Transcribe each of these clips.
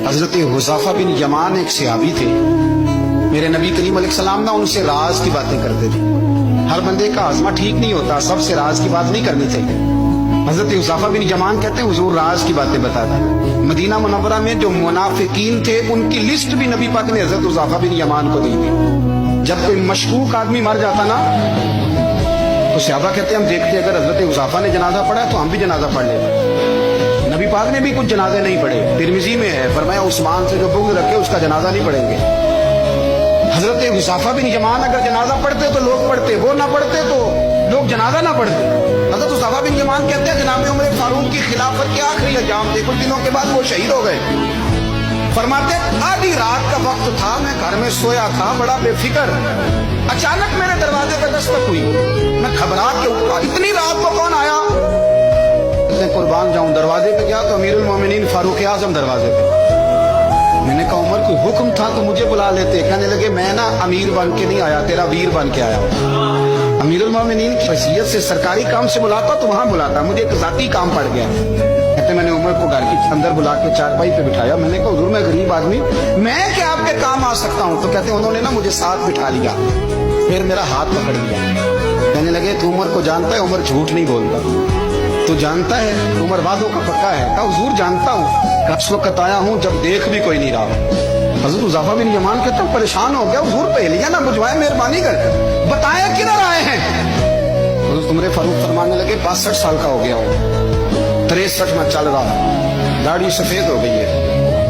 हजरत हुज़ैफा बिन यमान एक सहाबी थे। मेरे नबी करीम अलैहिस्सलाम ना उनसे राज की बातें करते थे। हर बंदे का आज़मा ठीक नहीं होता, सबसे राज की बात नहीं करनी चाहिए। हजरत हुज़ैफा बिन यमान कहते हैं हुजूर राज की बातें बताते। मदीना मुनव्वरा में जो मुनाफिकीन थे उनकी लिस्ट भी नबी पाक ने हजरत हुज़ैफा बिन यमान को दी थी। जब कोई मशकूक आदमी मर जाता ना तो सहाबा कहते हैं हम देखते अगर हजरत हुज़ैफा ने जनाजा पढ़ा तो हम भी जनाजा पढ़ लेते। नबी पाक ने भी कुछ जनाजे नहीं पढ़े, तिरमिजी में है, फरमाया उस्मान से जो बुग़्ज़ रखे उसका जनाजा नहीं पढ़ेंगे। हजरत हुज़ैफा बिन यमान अगर जनाजा पढ़ते तो लोग पढ़ते, वो ना पढ़ते तो लोग जनाजा ना पढ़ते। हजरत हुज़ैफा बिन यमान कहते हैं जनाब उमर फारूक की खिलाफत के आखिरी अय्याम थे, कुछ दिनों के बाद वो शहीद हो गए। फरमाते आधी रात का वक्त था, मैं घर में सोया था बड़ा बेफिक्र, अचानक मेरे दरवाजे पर दस्तक हुई। मैं घबरा के उठा, इतनी रात को कौन आया? कुर्बान जाऊं, दरवाजे पे गया तो अमीरुल मोमिनीन फारूक आजम दरवाजे पे। मैंने कहा उमर कोई हुक्म था तो मुझे बुला लेते। कहने लगे मैं ना अमीर बन के नहीं आया, तेरा वीर बन के आया हूं। अमीरुल मोमिनीन की हैसियत से सरकारी काम से बुलाता तो वहां बुलाता, मुझे एक जाती काम पड़ गया। कहते मैंने उमर को घर के अंदर बुला के चारपाई पे बिठाया। मैंने कहा हुजूर मैं गरीब आदमी, मैं क्या आपके काम आ सकता हूँ? तो कहते उन्होंने ना मुझे साथ बिठा लिया, फिर मेरा हाथ पकड़ लिया। कहने लगे तू उमर को जानता है? उमर झूठ नहीं बोलता। तो जानता है? उमर वादों का पक्का है। कहा हुजूर जानता हूँ, उस वक्त आया हूँ जब देख भी कोई नहीं रहा। हजरत हुज़ैफा बिन यमान कहता हूँ परेशान हो गया, हुजूर पहलियां ना बुझवाए, मेहरबानी कर बताया किधर आए हैं। हजरत उमर फारूक फरमाने लगे 62 साल का हो गया हूँ, 63 में चल रहा है, दाढ़ी सफेद हो गई है,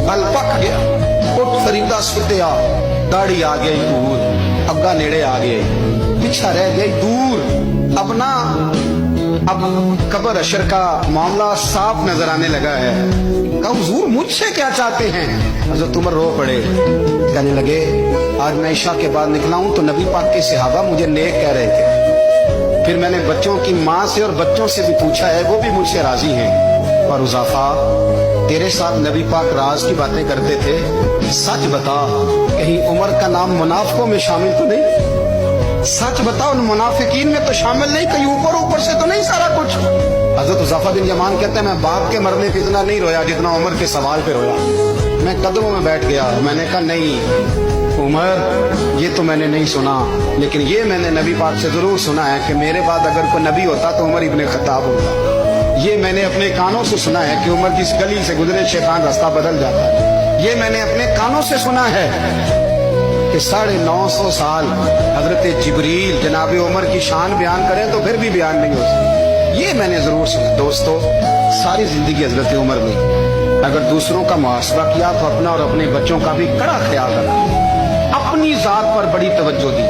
गल पक गया, उठ फरीदा सुतिया, दाढ़ी आ गई दूर, अग्गा नेड़े आ गए, पीछा रह गई दूर। अब ना अब कब्र अशर का मामला साफ नजर आने लगा है। कहा हुजूर मुझसे क्या चाहते हैं? हजरत उमर रो पड़े, कहने लगे आज मैं इशा के बाद निकला हूं तो नबी पाक के सहाबा मुझे नेक कह रहे थे। फिर मैंने बच्चों की माँ से और बच्चों से भी पूछा है, वो भी मुझसे राजी हैं। और हुज़ैफा तेरे साथ नबी पाक राज की बातें करते थे, सच बता कहीं उमर का नाम मुनाफिकों में शामिल तो नहीं? सच बताओ उन मुनाफिकीन में तो शामिल नहीं, कहीं ऊपर ऊपर से तो नहीं सारा कुछ? हजरत हुज़ैफा बिन यमान कहते हैं मैं बाप के मरने पे इतना नहीं रोया जितना उमर के सवाल पे रोया। मैं कदमों में बैठ गया, मैंने कहा नहीं उमर ये तो मैंने नहीं सुना, लेकिन ये मैंने नबी पाक से जरूर सुना है कि मेरे बाद अगर कोई नबी होता तो उमर इब्ने खत्ताब होता। ये मैंने अपने कानों से सुना है कि उमर जिस गली से गुजरे शैतान रास्ता बदल जाता है। ये मैंने अपने कानों से सुना है कि 950 साल हजरत जिब्रील जनाब उमर की शान बयान करें तो फिर भी बयान नहीं हो सकती। ये मैंने जरूर सुना। दोस्तों सारी जिंदगी हजरत उमर में अगर दूसरों का मुहासबा किया तो अपना और अपने बच्चों का भी कड़ा ख्याल रखा, अपनी जात पर बड़ी तवज्जो दी।